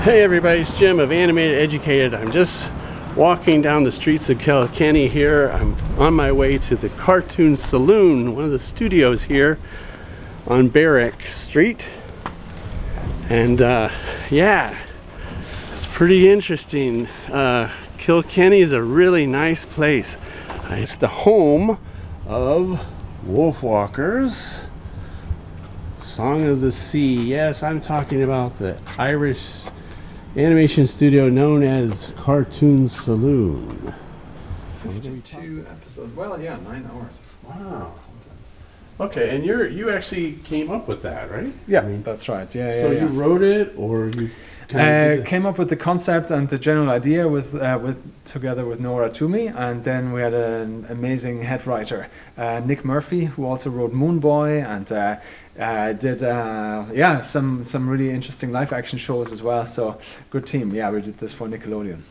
Hey everybody, it's Jim of Animated Educated. I'm just walking down the streets of Kilkenny here. I'm on my way to the Cartoon Saloon, one of the studios here on Berwick Street. And yeah, it's pretty interesting. Kilkenny is a really nice place. It's the home of Wolfwalkers, Song of the Sea. Yes, I'm talking about the Irish animation studio known as Cartoon Saloon. 52 episodes. Well, yeah, 9 hours. Wow. Okay, and you actually came up with that, right? Yeah, that's right. So you wrote it, or you came up with the concept and the general idea with together with Nora Toomey, and then we had an amazing head writer, Nick Murphy, who also wrote Moon Boy and did some really interesting live action shows as well. So good team. Yeah, we did this for Nickelodeon.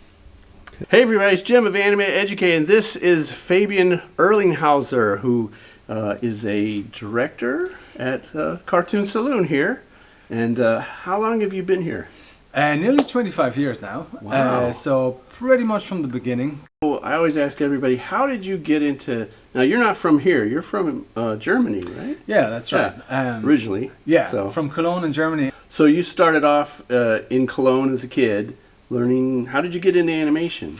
Hey everybody, it's Jim of Animated Educated, and this is Fabian Erlinghauser, who is a director at Cartoon Saloon here. And how long have you been here? Nearly 25 years now. Wow. So pretty much from the beginning. Well, I always ask everybody, how did you get into... Now, you're not from here. You're from Germany, right? Yeah, that's right. Originally. Yeah, so. From Cologne in Germany. So you started off in Cologne as a kid, learning... How did you get into animation?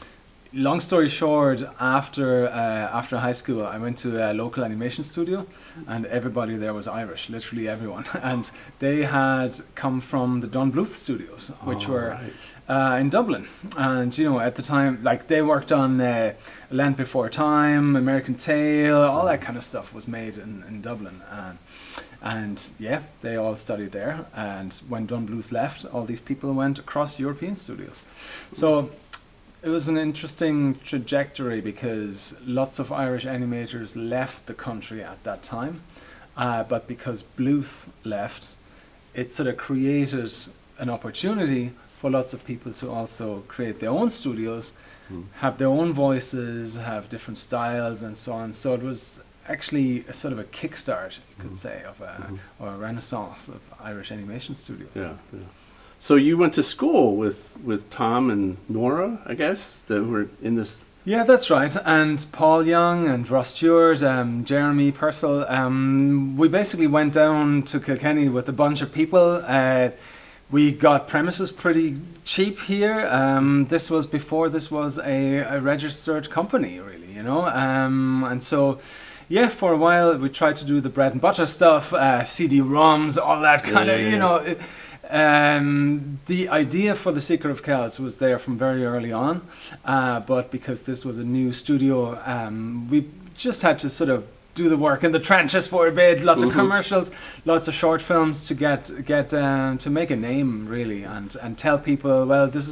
Long story short, after high school, I went to a local animation studio, and everybody there was Irish, literally everyone. And they had come from the Don Bluth studios, which were in Dublin. And you know, at the time, like they worked on Land Before Time, American Tail, all that kind of stuff was made in Dublin. And yeah, they all studied there. And when Don Bluth left, all these people went across European studios. So it was an interesting trajectory because lots of Irish animators left the country at that time, but because Bluth left, it sort of created an opportunity for lots of people to also create their own studios, have their own voices, have different styles and so on. So it was actually a sort of a kickstart, you could say, of or a renaissance of Irish animation studios. Yeah. So you went to school with Tom and Nora, I guess, that were in this... Yeah, that's right. And Paul Young and Ross Stewart, Jeremy Purcell. We basically went down to Kilkenny with a bunch of people. We got premises pretty cheap here. This was before this was a registered company, really, you know. And so... yeah, for a while we tried to do the bread and butter stuff, CD-ROMs, all that kind of, you know... the idea for The Secret of Kells was there from very early on, but because this was a new studio, we just had to sort of do the work in the trenches for a bit. Lots of commercials, lots of short films to get to make a name really, and tell people, well, this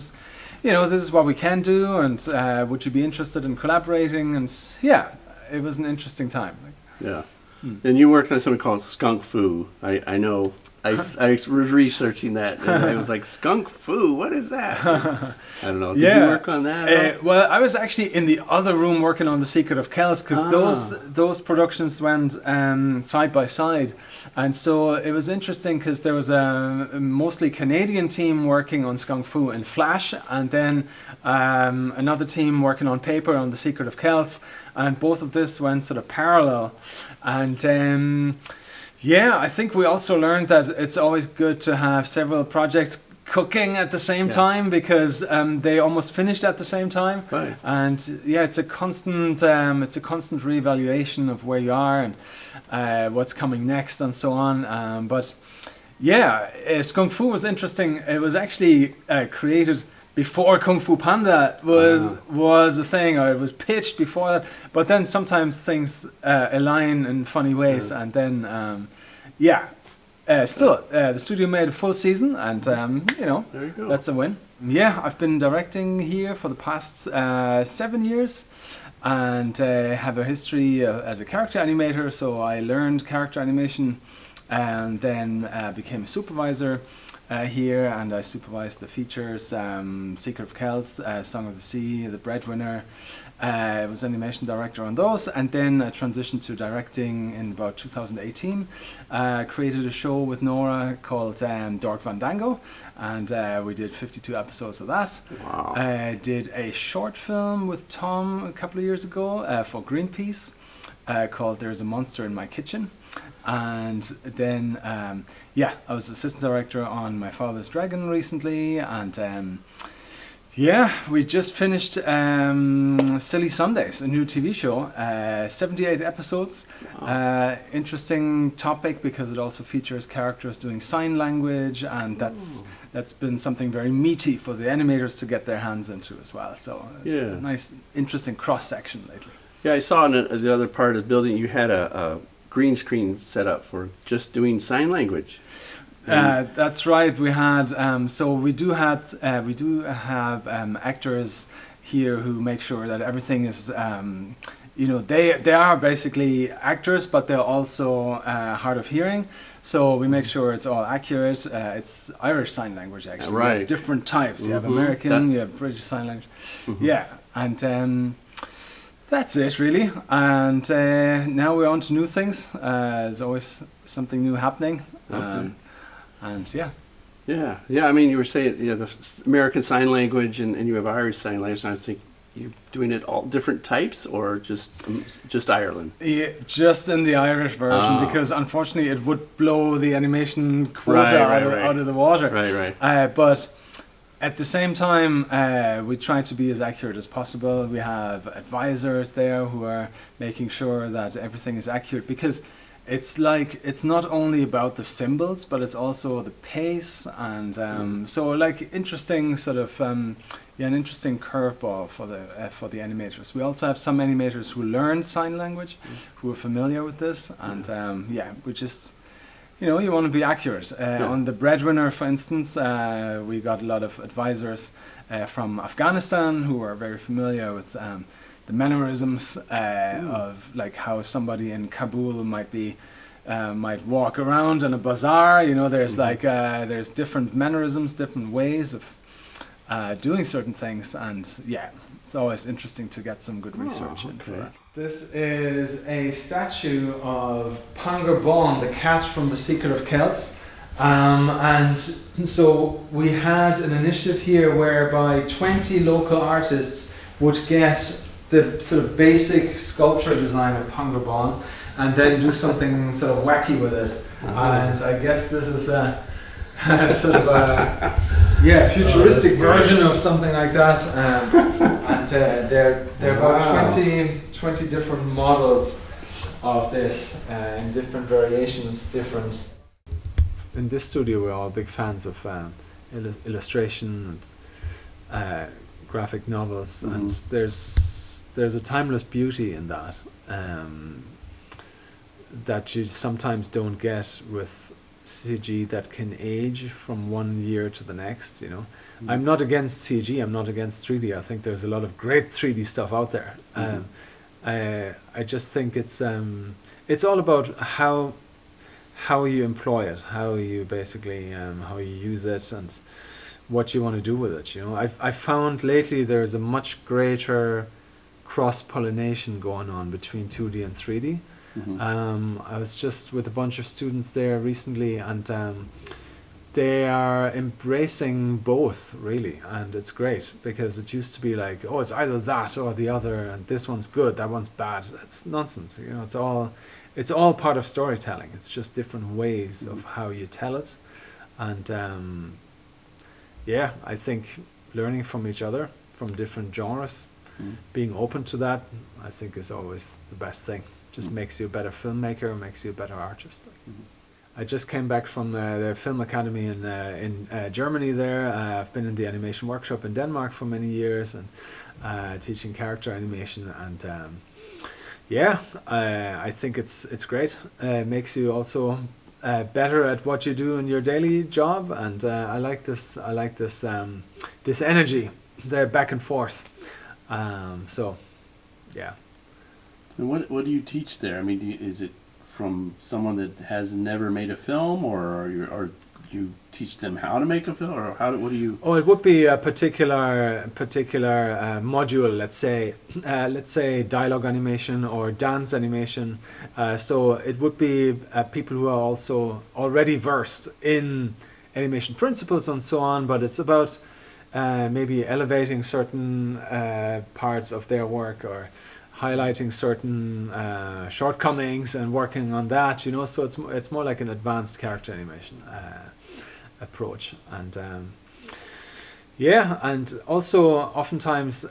is what we can do, and would you be interested in collaborating? And yeah, it was an interesting time. Yeah. And you worked on something called Skunk Fu. I know. I was researching that, and I was like, Skunk Fu, what is that? I don't know. Did you work on that? Well, I was actually in the other room working on The Secret of Kells, because those productions went side by side. And so it was interesting because there was a mostly Canadian team working on Skunk Fu in Flash, and then another team working on paper on The Secret of Kells. And both of this went sort of parallel. And yeah, I think we also learned that it's always good to have several projects cooking at the same time, because they almost finished at the same time. Right. And yeah, it's a constant reevaluation of where you are and what's coming next and so on. But yeah, Skunk Fu was interesting. It was actually created before Kung Fu Panda was a thing, or it was pitched before that. But then sometimes things align in funny ways, and then the studio made a full season, and you know, there you go. That's a win. Yeah, I've been directing here for the past 7 years, and have a history as a character animator. So I learned character animation, and then became a supervisor. here, and I supervised the features, Secret of Kells, Song of the Sea, The Breadwinner. I was animation director on those, and then I transitioned to directing in about 2018. Created a show with Nora called Dorg Van Dango, and we did 52 episodes of that. Wow. Did a short film with Tom a couple of years ago for Greenpeace called There's a Monster in My Kitchen. And then, I was assistant director on My Father's Dragon recently, and we just finished Silly Sundays, a new TV show, 78 episodes. Wow. Interesting topic because it also features characters doing sign language, and that's been something very meaty for the animators to get their hands into as well. So it's a nice, interesting cross-section lately. Yeah, I saw in the other part of the building you had a green screen set up for just doing sign language. That's right. We had we do have actors here who make sure that everything is they are basically actors, but they're also hard of hearing. So we make sure it's all accurate. It's Irish Sign Language actually. Right. You have different types. You have American, you have British Sign Language. Yeah, and that's it really. And now we're on to new things. There's always something new happening. Okay. And yeah. I mean, you were saying the American Sign Language and you have Irish Sign Language. And I was thinking, you're doing it all different types or just Ireland? Yeah, just in the Irish version because unfortunately it would blow the animation quota out of the water. Right. But at the same time, we try to be as accurate as possible. We have advisors there who are making sure that everything is accurate because it's not only about the symbols, but it's also the pace and interesting sort of an interesting curveball for the animators. We also have some animators who learn sign language, who are familiar with this, and we just you want to be accurate. On The Breadwinner, for instance, we got a lot of advisors from Afghanistan who are very familiar with the mannerisms of like how somebody in Kabul might walk around in a bazaar. There's there's different mannerisms, different ways of doing certain things, and it's always interesting to get some good research in for that. This is a statue of Pangur Bán, the cat from The Secret of Kells. And so we had an initiative here whereby 20 local artists would get the sort of basic sculpture design of Pangur Bán and then do something sort of wacky with it. And I guess this is a sort of a futuristic version of something like that. And there are about 20 different models of this in different variations, In this studio, we're all big fans of illustration and graphic novels, and there's a timeless beauty in that that you sometimes don't get with CG that can age from one year to the next. I'm not against CG. I'm not against 3D. I think there's a lot of great 3D stuff out there. I just think it's all about how you employ it, how you basically how you use it, and what you want to do with it. I've found lately there's a much greater cross-pollination going on between 2D and 3D. I was just with a bunch of students there recently, and they are embracing both really, and it's great because it used to be like, oh, it's either that or the other, and this one's good, that one's bad. It's nonsense. It's all part of storytelling. It's just different ways of how you tell it, and I think learning from each other, from different genres, being open to that, I think is always the best thing. Just makes you a better filmmaker, makes you a better artist. I just came back from the Film Academy in Germany there. I've been in the animation workshop in Denmark for many years and teaching character animation, and I think it's great. It makes you also better at what you do in your daily job, and I like this this energy, the back and forth. And what do you teach there? I mean, is it from someone that has never made a film, or you teach them how to make a film, or what do you? Oh, it would be a particular module. Let's say dialogue animation or dance animation. So it would be people who are also already versed in animation principles and so on. But it's about maybe elevating certain parts of their work or highlighting certain shortcomings and working on that. So it's more like an advanced character animation approach. And yeah, and also oftentimes,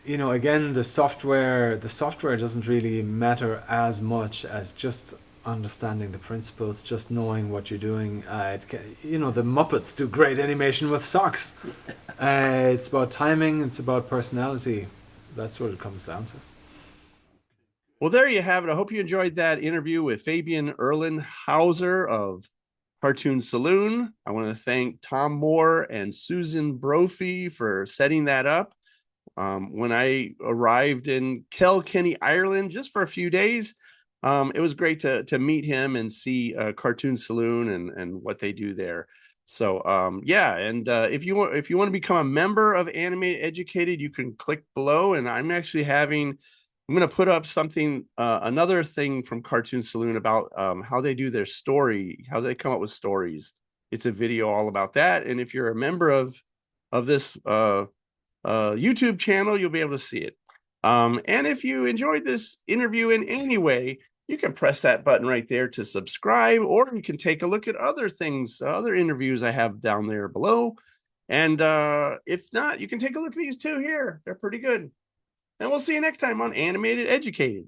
again, the software doesn't really matter as much as just understanding the principles, just knowing what you're doing. The Muppets do great animation with socks. It's about timing, it's about personality. That's what it comes down to. Well, there you have it. I hope you enjoyed that interview with Fabian Erlinghauser of Cartoon Saloon. I want to thank Tom Moore and Susan Brophy for setting that up. When I arrived in Kilkenny, Ireland, just for a few days, it was great to meet him and see Cartoon Saloon and what they do there. So yeah, and if you want to become a member of Animated Educated, you can click below. And I'm going to put up something, another thing from Cartoon Saloon about how they do their story, how they come up with stories. It's a video all about that. And if you're a member of this YouTube channel, you'll be able to see it. And if you enjoyed this interview in any way, you can press that button right there to subscribe, or you can take a look at other things, other interviews I have down there below. And if not, you can take a look at these two here. They're pretty good. And we'll see you next time on Animated Educated.